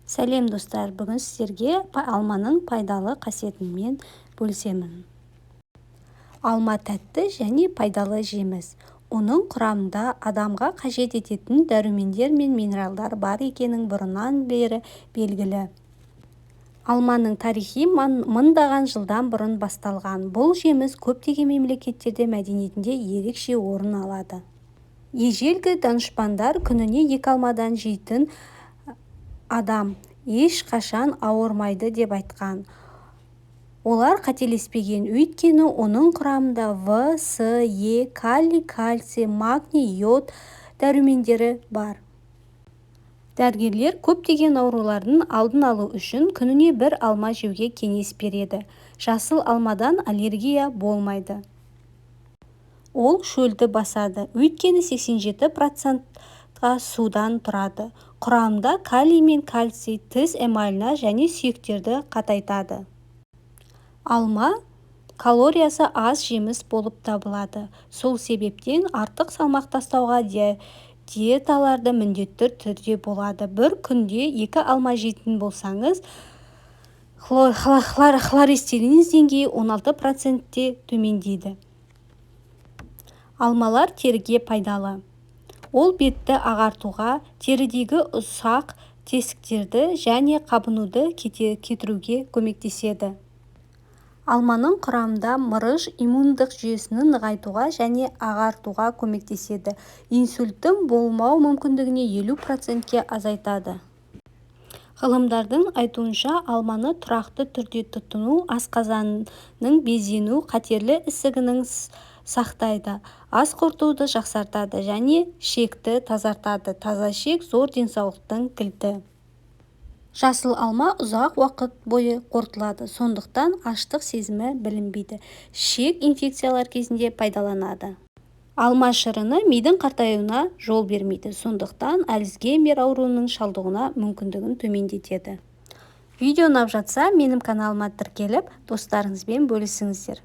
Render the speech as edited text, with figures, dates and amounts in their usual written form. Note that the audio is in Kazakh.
Сәлем достар, бүгін сіздерге алманың пайдалы қасиетімен бөлісемін. Алма тәтті және пайдалы жеміс. Оның құрамында адамға қажет ететін дәрумендер мен минералдар бар екенін бұрыннан бері белгілі. Алманың тарихи мыңдаған жылдан бұрын басталған. Бұл жеміс көптеген мемлекеттерде мәдениетінде ерекше орын алады. Ежелгі данышпандар күніне 2 алмадан жейтін адам ешқашан ауырмайды деп айтқан. Олар қателеспеген, өйткені оның құрамында В, С, Е, калий, кальций, магний, йод дәрумендері бар. Дәрігерлер көптеген аурулардың алдын алу үшін күніне 1 алма жеуге кеңес береді. Жасыл алмадан аллергия болмайды. Ол шөлді басады, өйткені 87% судан тұрады. Құрамында калий мен кальций тіс эмаліне және сүйектерді қатайтады. Алма калориясы аз жеміс болып табылады. Сол себептен артық салмақ тастауға диеталарды міндетті түрде болады. Бір күнде 2 алма жейтін болсаңыз, холестерин деңгейі 16% төмендейді. Алмалар теріге пайдалы. Ол бетті ағартуға, терідегі ұсақ тесіктерді және қабынуды кетіруге көмектеседі. Алманың құрамында мырыш иммундық жүйесін нығайтуға және ағартуға көмектеседі. Инсульттің болмау мүмкіндігіне 50%-ке азайтады. Ғылымдардың айтуынша, алманы тұрақты түрде тұтыну асқазанның безену қатерлі ісігінің сақтайды, ас қорытуды жақсартады және шекті тазартады. Таза шек зор денсаулықтың кілті. Жасыл алма ұзақ уақыт бойы қорытылады, сондықтан аштық сезімі білінбейді. Шек инфекциялар кезінде пайдаланады. Алма шырыны мидың қартаюына жол бермейді, сондықтан Альцгеймер ауруының шалдығуына мүмкіндігін төмендетеді. Видео ұнап жатса, менің каналыма тіркеліп, достарыңызбен бөлісіңіздер.